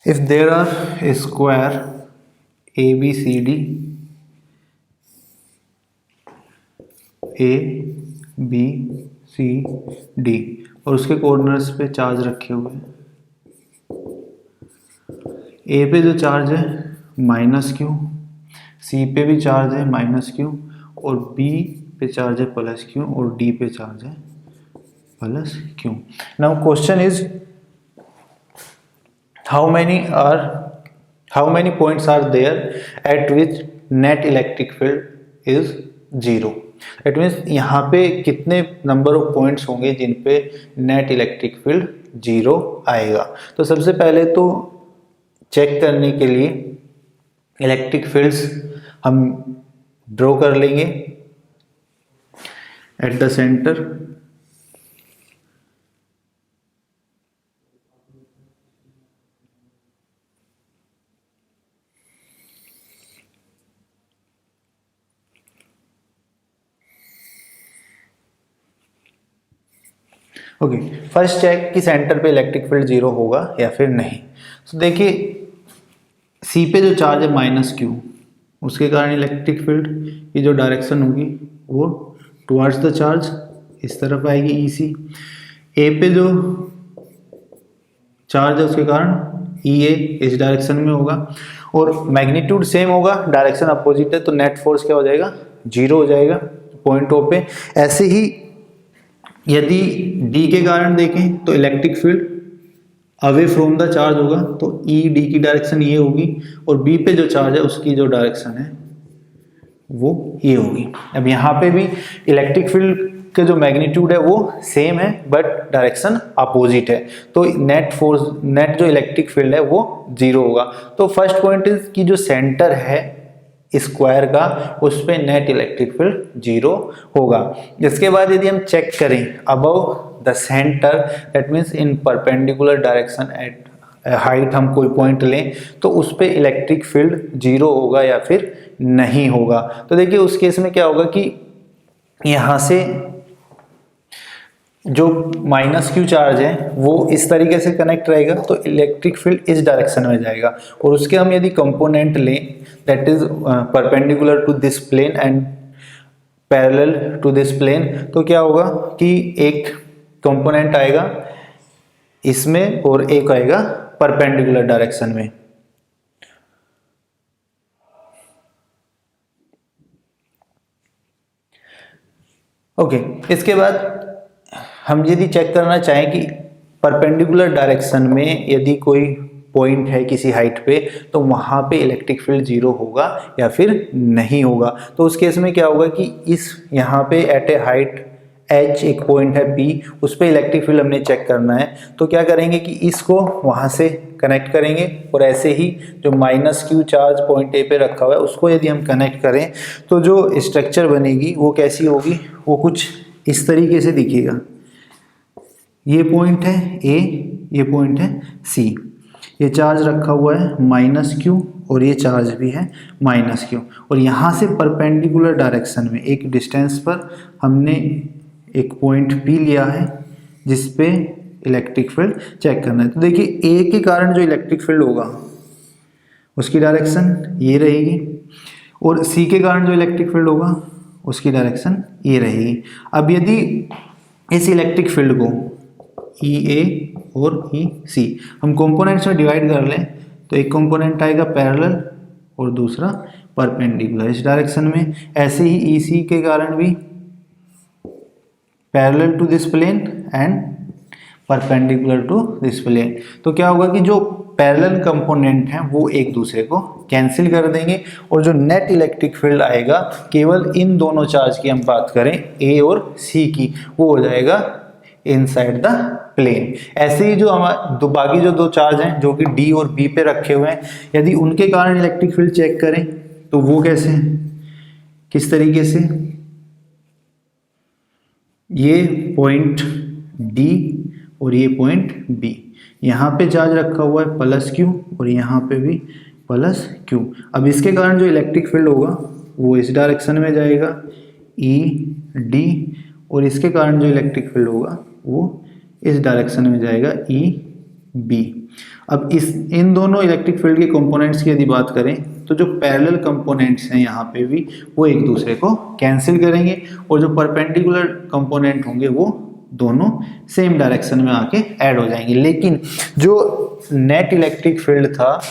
If there are a square ABCD, ABCD और उसके corners पे चार्ज रखे हुए हैं। ए पे जो चार्ज है -Q, सी पे भी चार्ज है -Q और बी पे चार्ज है +Q और डी पे चार्ज है +Q। Now question is how many points are there at which net electric field is 0? That means यहाँ पे कितने नंबर ऑफ पॉइंट्स होंगे जिन पे नेट इलेक्ट्रिक फील्ड 0 आएगा। तो सबसे पहले तो चेक करने के लिए इलेक्ट्रिक फील्ड्स हम ड्रॉ कर लेंगे at the center. Okay, first check कि सेंटर पे इलेक्ट्रिक फील्ड 0 होगा या फिर नहीं। तो देखिए सी पे जो चार्ज है -Q, उसके कारण इलेक्ट्रिक फील्ड की जो डायरेक्शन होगी वो टुवर्ड्स द चार्ज इस तरफ आएगी EC। ए पे जो चार्ज है उसके कारण EA इस डायरेक्शन में होगा और मैग्नीट्यूड सेम होगा, डायरेक्शन अपोजिट है तो नेट फोर्स क्या हो जाएगा 0 हो जाएगा पॉइंट O पे। ऐसे ही यदि D के कारण देखें तो electric field away from the charge होगा तो ED की डायरेक्शन ये होगी और B पे जो चार्ज है उसकी जो डायरेक्शन है वो ये होगी। अब यहाँ पे भी इलेक्ट्रिक फील्ड का जो मैग्नीट्यूड है वो सेम है बट डायरेक्शन अपोजिट है तो नेट जो इलेक्ट्रिक फील्ड है वो 0 होगा। तो फर्स्ट पॉइंट इज कि जो सेंटर है स्क्वायर का उस पे नेट इलेक्ट्रिक फील्ड 0 होगा। इसके बाद यदि हम चेक करें above the centre, that means in perpendicular direction at height, हम कोई पॉइंट लें तो उस पे इलेक्ट्रिक फील्ड 0 होगा या फिर नहीं होगा। तो देखिए उस केस में क्या होगा कि यहाँ से जो -Q चार्ज है वो इस तरीके से कनेक्ट रहेगा तो इलेक्ट्रिक फील्ड इस डायरेक्शन में जाएगा और उसके हम यदि कंपोनेंट लें that is perpendicular to this plane and parallel to this plane, तो क्या होगा कि एक कंपोनेंट आएगा इसमें और एक आएगा परपेंडिकुलर डायरेक्शन में। ओके, इसके बाद हम यदि चेक करना चाहें कि परपेंडिकुलर डायरेक्शन में यदि कोई पॉइंट है किसी हाइट पे तो वहाँ पे इलेक्ट्रिक फील्ड 0 होगा या फिर नहीं होगा। तो उस केस में क्या होगा कि इस यहाँ पे एट ए हाइट H एक पॉइंट है P, उस पे इलेक्ट्रिक फील्ड हमने चेक करना है तो क्या करेंगे कि इसको वहाँ से कनेक्ट करेंगे और ऐसे ही जो -Q चार्ज पॉइंट A पे रखा हुआ है उसको यदि हम कनेक्ट करें तो जो स्ट्रक्चर बनेगी वो कैसी होगी, वो कुछ इस तरीके से दिखेगा। ये पॉइंट है A, ये पॉइंट है C, ये चार्ज रखा हुआ है -Q और ये चार्ज भी है -Q और यहाँ से परपेंडिकुलर डायरेक्शन में एक डिस्टेंस पर हमने एक पॉइंट P लिया है जिस पे इलेक्ट्रिक फील्ड चेक करना है। तो देखिए A के कारण जो इलेक्ट्रिक फील्ड होगा उसकी डायरेक्शन ये रहेगी और C के कारण जो इलेक्ट्रिक फील्ड होगा उसकी डायरेक्शन ये रहेगी। अब यदि इस इलेक्ट्रिक फील्ड को EA और EC हम कंपोनेंट्स में डिवाइड कर लें तो एक कंपोनेंट आएगा पैरेलल और दूसरा परपेंडिकुलर इस डायरेक्शन में। ऐसे ही EC के कारण भी parallel to this plane and perpendicular to this plane. तो क्या होगा कि जो पैरेलल कंपोनेंट हैं वो एक दूसरे को कैंसिल कर देंगे और जो नेट इलेक्ट्रिक फील्ड आएगा केवल इन दोनों चार्ज की हम बात करें A और C की, वो हो जाएगा इनसाइड द प्लेन। ऐसे ही जो हमारे बाकी जो दो चार्ज हैं जो कि D और B पे रखे हुए हैं, यदि उनके कारण इलेक्ट्रिक फील्ड चेक करें तो वो कैसे हैं, किस तरीके से, ये पॉइंट D और ये पॉइंट B, यहाँ पे चार्ज रखा हुआ है +Q और यहाँ पे भी +Q। अब इसके कारण जो इलेक्ट्रिक फील्ड होगा वो इस डायरेक्शन में जाएगा ED और इसके कारण जो इलेक्ट्रिक फील्ड होगा वो इस डायरेक्शन में जाएगा बी। अब इन दोनों इलेक्ट्रिक फील्ड के कंपोनेंट्स की यदि बात करें तो जो पैरेलल कंपोनेंट्स हैं यहाँ पे भी वो एक दूसरे को कैंसिल करेंगे और जो परपेंडिकुलर कंपोनेंट होंगे वो दोनों सेम डायरेक्शन में आके ऐड हो जाएंगे। लेकिन जो नेट इलेक्ट्रिक फील्ड था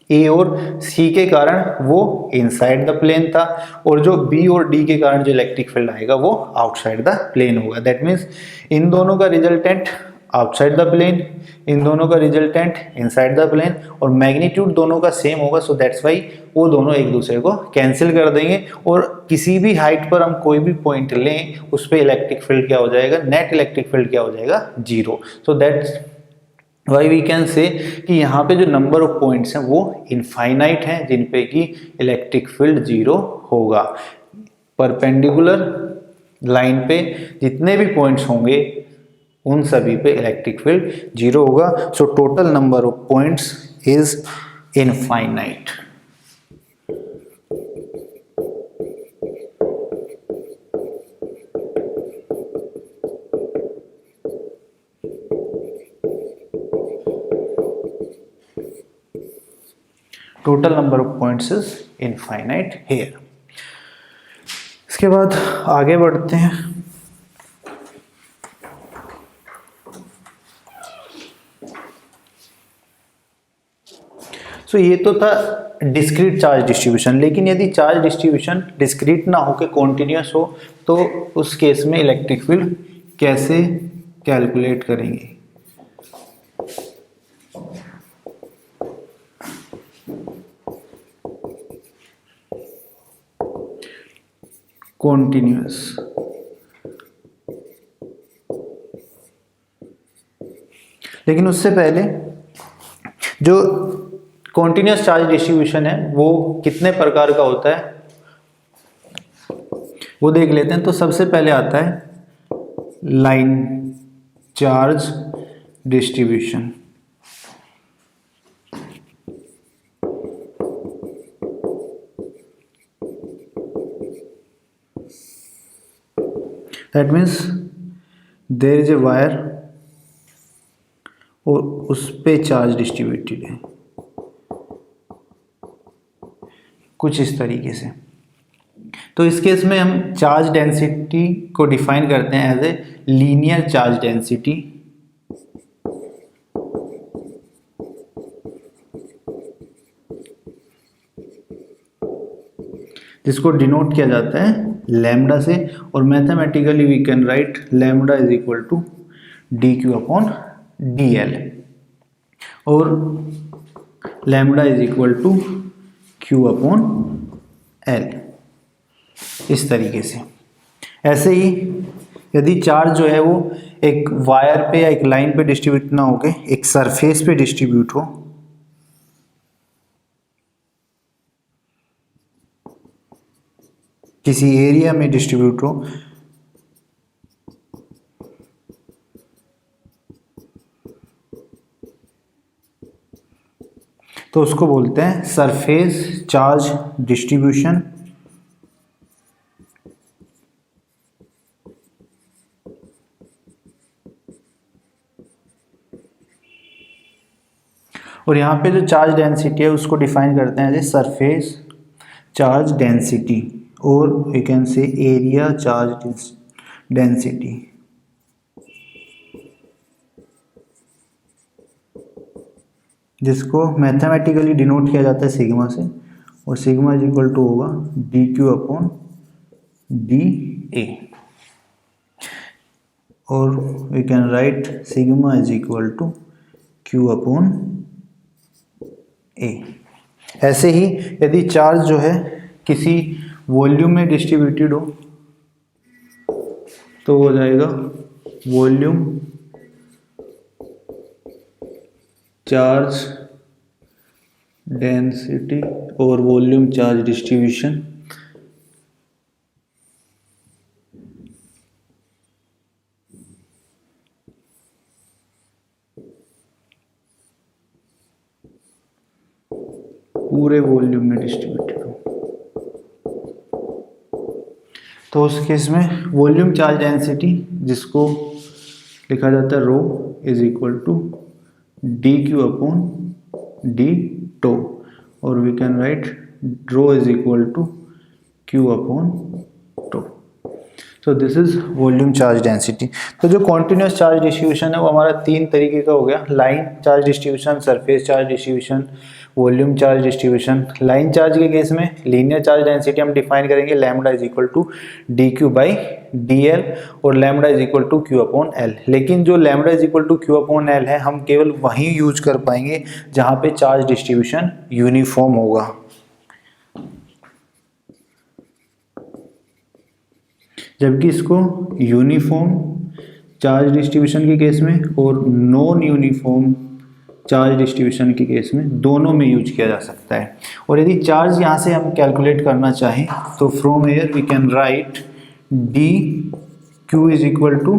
ए और सी के कारण वो इनसाइड द प्लेन था और जो बी और डी के कारण जो इलेक्ट्रिक फील्ड आएगा वो आउटसाइड द प्लेन होगा। दैट मीन्स इन दोनों का रिजल्टेंट आउटसाइड द प्लेन, इन दोनों का रिजल्टेंट इनसाइड द प्लेन और मैग्नीट्यूड दोनों का सेम होगा। सो दैट्स वाई वो दोनों एक दूसरे को कैंसिल कर देंगे और किसी भी हाइट पर हम कोई भी पॉइंट लें उस पर इलेक्ट्रिक फील्ड क्या हो जाएगा, नेट इलेक्ट्रिक फील्ड क्या हो जाएगा, zero. So that's why we can say कि यहाँ पे जो नंबर ऑफ पॉइंट्स हैं वो इनफाइनाइट हैं जिन पे कि इलेक्ट्रिक फील्ड जीरो होगा। परपेंडिकुलर लाइन पे जितने भी पॉइंट्स होंगे उन सभी पे इलेक्ट्रिक फील्ड जीरो होगा। So total number of points is infinite. Total number of points is infinite here. इसके बाद आगे बढ़ते हैं। सो ये तो था डिस्क्रीट चार्ज डिस्ट्रीब्यूशन, लेकिन यदि चार्ज डिस्ट्रीब्यूशन डिस्क्रीट ना हो के कॉन्टिन्यूस हो तो उस केस में इलेक्ट्रिक फील्ड कैसे कैलकुलेट करेंगे। कॉन्टिन्यूस लेकिन उससे पहले जो कॉन्टिन्यूस चार्ज डिस्ट्रीब्यूशन है वो कितने प्रकार का होता है वो देख लेते हैं। तो सबसे पहले आता है line charge distribution. That means there is a wire और उस पे चार्ज डिस्ट्रीब्यूटेड है कुछ इस तरीके से। तो इस केस में हम चार्ज डेंसिटी को डिफाइन करते हैं as a linear charge density, जिसको डिनोट किया जाता है लैम्डा से और mathematically we can write lambda is equal to D Q upon D L और lambda is equal to Q upon L. इस तरीके से ऐसे ही यदि चार्ज जो है वो एक वायर पे या एक लाइन पे डिस्ट्रीब्यूट ना होके एक सरफेस पे डिस्ट्रीब्यूट हो, किसी एरिया में डिस्ट्रीब्यूट हो, तो उसको बोलते हैं सरफेस चार्ज डिस्ट्रीब्यूशन। और यहाँ पे जो चार्ज डेंसिटी है उसको डिफाइन करते हैं एज सरफेस चार्ज डेंसिटी और we can say area charge density. जिसको मैथमेटिकली डिनोट किया जाता है सिग्मा से और सिग्मा इज इक्वल टू होगा D Q upon D A और we can write sigma is equal to Q upon A. ऐसे ही यदि चार्ज जो है किसी वॉल्यूम में डिस्ट्रीब्यूटेड हो तो हो जाएगा वॉल्यूम चार्ज डेंसिटी और वॉल्यूम चार्ज डिस्ट्रीब्यूशन। पूरे वॉल्यूम में डिस्ट्रीब्यूटेड हो तो उस केस में वॉल्यूम चार्ज डेंसिटी जिसको लिखा जाता है rho is equal to D Q upon D tau, और we can write rho is equal to Q upon tau. So this is volume charge density. तो जो कॉन्टिन्यूस चार्ज डिस्ट्रीब्यूशन है वो हमारा तीन तरीके का हो गया, line charge distribution, surface charge distribution, volume charge distribution. Line charge के केस में लीनियर चार्ज डेंसिटी हम डिफाइन करेंगे lambda is equal to D Q by D L, और lambda is equal to Q upon L. लेकिन जो lambda is equal to Q upon L है हम केवल वहीं यूज कर पाएंगे जहाँ पे चार्ज डिस्ट्रीब्यूशन यूनिफॉर्म होगा। जबकि इसको यूनिफॉर्म चार्ज डिस्ट्रीब्यूशन के केस में और नॉन यूनिफॉर्म चार्ज डिस्ट्रीब्यूशन के केस में दोनों में यूज किया जा सकता है। और यदि चार्ज यहाँ से हम कैलकुलेट करना चाहें तो from here we can write D Q is equal to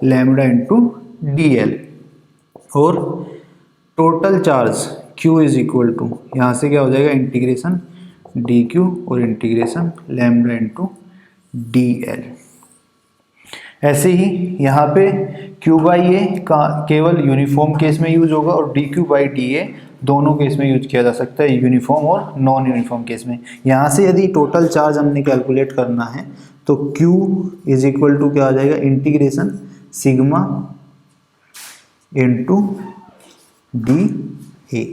lambda into D L, और total charge Q is equal to यहाँ से क्या हो जाएगा इंटीग्रेशन डी क्यू और integration lambda into D L. ऐसे ही यहाँ पे क्यू बाई ए का केवल यूनिफॉर्म केस में यूज होगा और D Q by D A दोनों केस में यूज किया जा सकता है, यूनिफॉर्म और नॉन यूनिफॉर्म केस में। यहाँ से यदि टोटल चार्ज हमने कैलकुलेट करना है तो क्यू इज इक्वल टू क्या आ जाएगा integration sigma into D A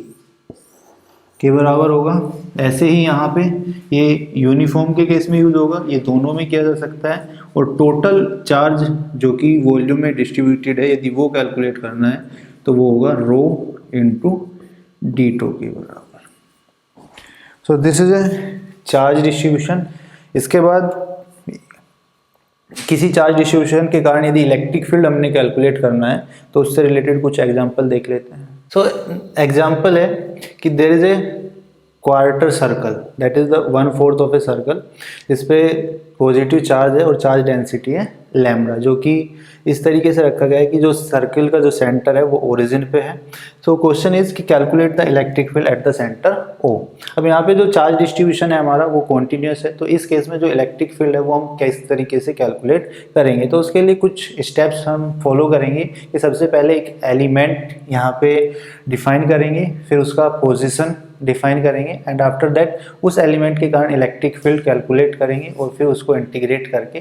के बराबर होगा। ऐसे ही यहाँ पे ये यूनिफॉर्म के केस में यूज होगा, ये दोनों में किया जा सकता है। और टोटल चार्ज जो कि वॉल्यूम में डिस्ट्रीब्यूटेड है यदि वो कैलकुलेट करना है तो वो होगा रो इंटू डी टो के बराबर। सो this is a charge distribution. इसके बाद किसी चार्ज डिस्ट्रीब्यूशन के कारण यदि इलेक्ट्रिक फील्ड हमने कैलकुलेट करना है तो उससे रिलेटेड कुछ एग्जांपल देख लेते हैं। सो एग्जांपल है कि there is a quarter circle that is the 1/4 of a circle, जिस पे पॉजिटिव चार्ज है और चार्ज डेंसिटी है लैम्डा, जो कि इस तरीके से रखा गया है कि जो सर्कल का जो सेंटर है वो ओरिजिन पे है। सो क्वेश्चन इज कि calculate the electric field at the center O. अब यहाँ पे जो चार्ज डिस्ट्रीब्यूशन है हमारा वो कॉन्टिन्यूस है, तो इस केस में जो इलेक्ट्रिक फील्ड है वो हम किस तरीके से कैलकुलेट करेंगे। तो उसके लिए कुछ स्टेप्स हम फॉलो करेंगे कि सबसे पहले एक एलिमेंट यहाँ पे डिफाइन करेंगे, फिर उसका पोजिशन डिफाइन करेंगे, एंड आफ्टर दैट उस एलिमेंट के कारण इलेक्ट्रिक फील्ड कैलकुलेट करेंगे और फिर उसको इंटीग्रेट करके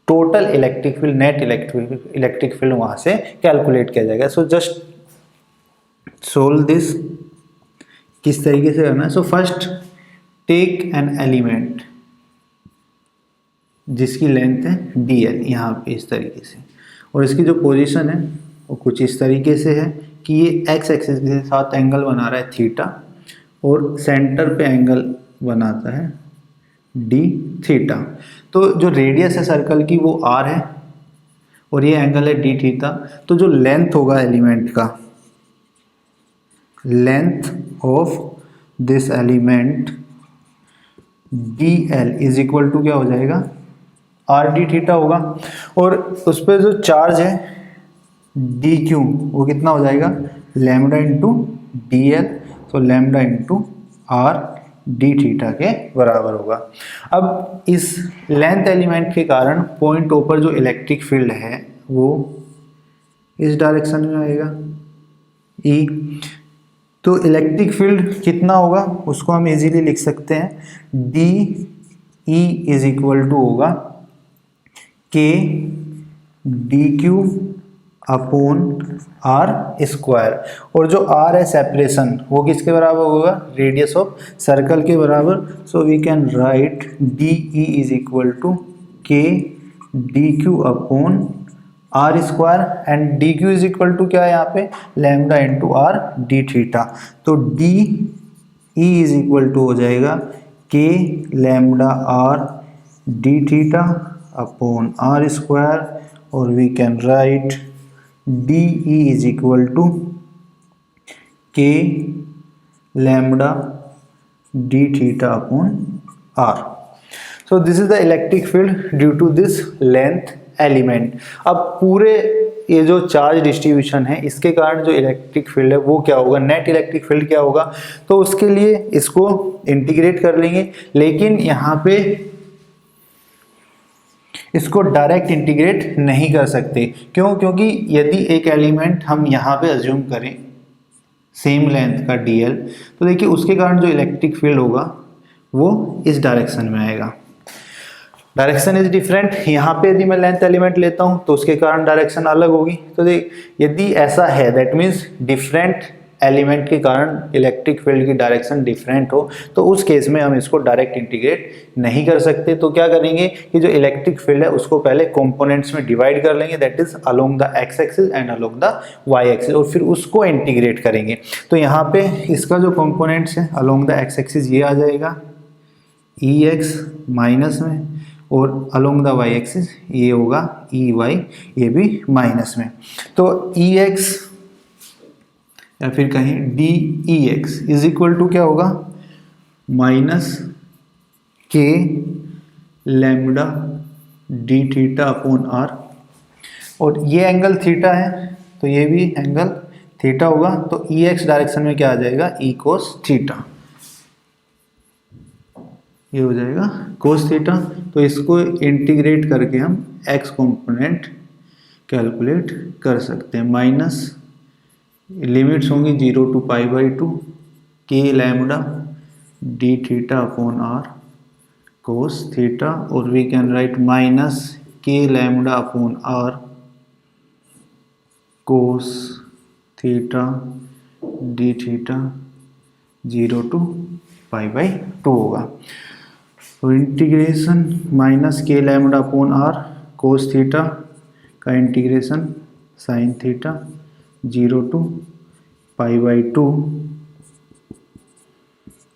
total electric field net electric field वहाँ से कैलकुलेट किया जाएगा। सो जस्ट सोल्व दिस, किस तरीके से करना है। So first take an element जिसकी लेंथ है dl यहाँ पे इस तरीके से, और इसकी जो पोजीशन है वो कुछ इस तरीके से है कि ये x एक्सिस के साथ एंगल बना रहा है थीटा और सेंटर पे एंगल बनाता है d थीटा। तो जो रेडियस है सर्कल की वो r है और ये एंगल है d थीटा। तो जो लेंथ होगा एलिमेंट का, length of this element dl is equal to क्या हो जाएगा r d थीटा होगा, और उस पर जो चार्ज है dq वो कितना हो जाएगा लैम्डा इंटू dl, तो lambda into r d theta के बराबर होगा। अब इस लेंथ एलिमेंट के कारण पॉइंट ओ पर जो इलेक्ट्रिक फील्ड है वो इस डायरेक्शन में आएगा E। तो इलेक्ट्रिक फील्ड कितना होगा उसको हम इजीली लिख सकते हैं, d E is equal to होगा k D Q upon are square, और जो आर है सेपरेशन वो किसके बराबर होगा रेडियस ऑफ सर्कल के बराबर। So we can write D E is equal to K D Q upon are square, and D Q is equal to क्या है यहाँ पे lambda into R D theta. तो D E is equal to हो जाएगा के lambda R D theta upon are square, और we can write D E is equal to K lambda D theta upon R. So this is the electric field due to this length element. अब पूरे ये जो charge distribution है इसके कारण जो electric field है वो क्या होगा, नेट इलेक्ट्रिक फील्ड क्या होगा। तो उसके लिए इसको इंटीग्रेट कर लेंगे, लेकिन यहाँ पे इसको डायरेक्ट इंटीग्रेट नहीं कर सकते। क्यों? क्योंकि यदि एक एलिमेंट हम यहाँ पे अज्यूम करें सेम लेंथ का dl, तो देखिए उसके कारण जो इलेक्ट्रिक फील्ड होगा वो इस डायरेक्शन में आएगा। डायरेक्शन इज डिफरेंट, यहाँ पे यदि मैं लेंथ एलिमेंट लेता हूँ तो उसके कारण डायरेक्शन अलग होगी। तो देख यदि ऐसा है दैट मीन्स डिफरेंट एलिमेंट के कारण इलेक्ट्रिक फील्ड की डायरेक्शन डिफरेंट हो, तो उस केस में हम इसको डायरेक्ट इंटीग्रेट नहीं कर सकते। तो क्या करेंगे कि जो इलेक्ट्रिक फील्ड है उसको पहले कंपोनेंट्स में डिवाइड कर लेंगे, that is along the x axis and along the y axis, और फिर उसको इंटीग्रेट करेंगे। तो यहाँ पे इसका जो कंपोनेंट्स है अलोंग द एक्स एक्सिस ये आ जाएगा ई एक्स माइनस में, और अलोंग द वाई एक्सिस ये होगा ई वाई, ये भी माइनस में। तो ई एक्स या फिर कहीं d e x is equal to क्या होगा, माइनस के lambda D theta upon r, और ये एंगल थीटा है तो ये भी एंगल थीटा होगा। तो ई एक्स डायरेक्शन में क्या आ जाएगा, ई कोस थीटा, ये हो जाएगा कोस थीटा। तो इसको इंटीग्रेट करके हम एक्स कंपोनेंट कैलकुलेट कर सकते हैं। माइनस लिमिट्स होंगी 0 to π/2 के lambda D theta upon r cos theta, और वी कैन राइट माइनस के lambda upon r cos theta D theta 0 to π/2 होगा। तो इंटीग्रेशन माइनस के lambda upon r cos theta का इंटीग्रेशन साइन थीटा 0 to π/2।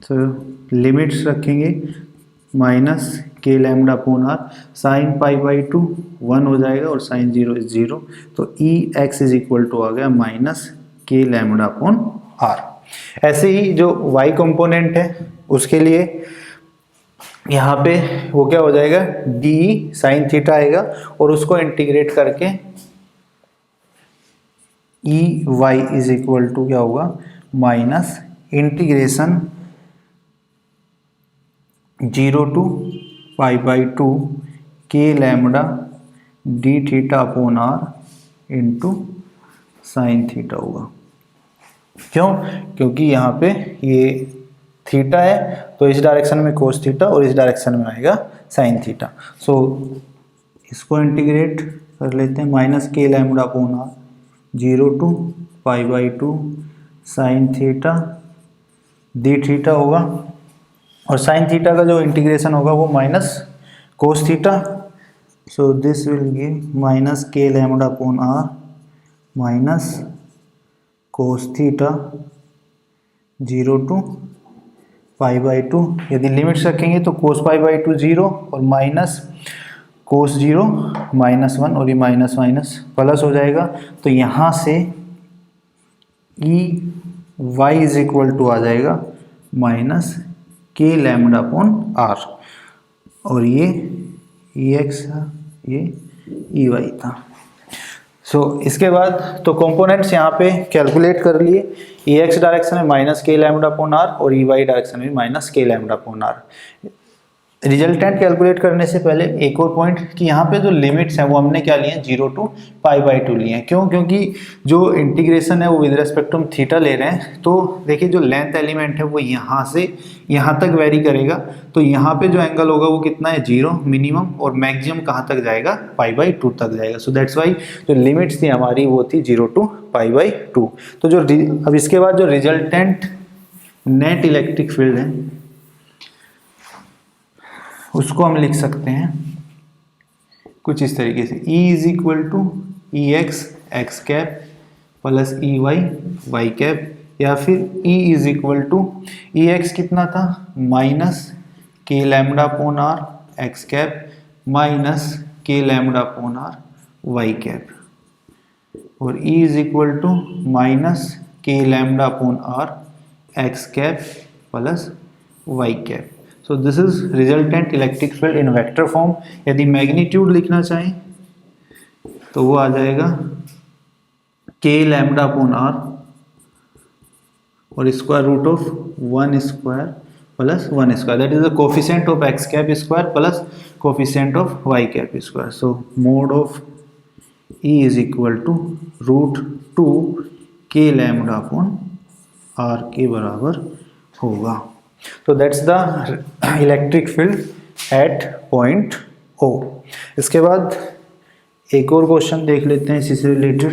तो limits रखेंगे minus के lambda upon are, sign π/2 1 हो जाएगा और साइन 0 इज 0, तो ई एक्स इज इक्वल टू आ गया माइनस के लैम्डा अपॉन आर। ऐसे ही जो वाई कंपोनेंट है उसके लिए यहाँ पे वो क्या हो जाएगा, डी साइन थीटा आएगा, और उसको इंटीग्रेट करके e Y is equal to क्या होगा, माइनस इंटीग्रेशन 0 to π/2 के lambda D theta upon r into sine theta होगा। क्यों, क्योंकि यहाँ पे ये थीटा है तो इस डायरेक्शन में कोस थीटा और इस डायरेक्शन में आएगा साइन थीटा। सो इसको इंटीग्रेट कर लेते हैं, माइनस के lambda upon R 0 to π/2 sine theta D theta होगा, और साइन थीटा का जो इंटीग्रेशन होगा वो minus cos theta. So this will give minus के lambda upon R minus cos theta 0 to π/2। यदि लिमिट्स रखेंगे तो कोस π/2 0 और माइनस कोस 0 -1, और ये माइनस माइनस प्लस हो जाएगा। तो यहाँ से E Y is equal to आ जाएगा माइनस के लैम्डा अपॉन आर, और ये ई एक्स था, ये ई वाई था। सो इसके बाद तो कंपोनेंट्स यहाँ पे कैलकुलेट कर लिए, ई एक्स डायरेक्शन में माइनस के लैम्डा अपॉन आर और ई वाई डायरेक्शन में माइनस के lambda upon r. Resultant calculate करने से पहले एक और पॉइंट कि यहाँ पे जो लिमिट्स हैं वो हमने क्या लिए हैं, 0 to π/2 लिए हैं। क्यों, क्योंकि जो इंटीग्रेशन है वो विद रिस्पेक्ट टू थीटा ले रहे हैं। तो देखिए जो लेंथ एलिमेंट है वो यहाँ से यहाँ तक वेरी करेगा, तो यहाँ पे जो एंगल होगा वो कितना है, 0 मिनिमम, और मैक्सिमम कहाँ तक जाएगा, π/2 तक जाएगा। सो दैट्स वाई जो लिमिट्स थी हमारी वो थी 0 to π/2। तो जो अब इसके बाद जो रिजल्टेंट नेट इलेक्ट्रिक फील्ड है उसको हम लिख सकते हैं कुछ इस तरीके से, E is equal to E X X cap plus E Y Y cap, या फिर E is equal to E X कितना था, माइनस के lambda upon R X cap minus के lambda upon R Y cap, और E is equal to minus के lambda upon R X cap plus Y cap. So this is resultant electric field in vector form. यदि magnitude लिखना चाहें तो वो आ जाएगा के लैम्डा अपॉन आर और square root of 1 square plus 1 square, that is the coefficient of x cap square plus coefficient of y cap square. So mod of E is equal to √2 k lambda upon r के बराबर होगा। तो that's the electric field at point O. इसके बाद एक और question देख लेते हैं इसी से रिलेटेड।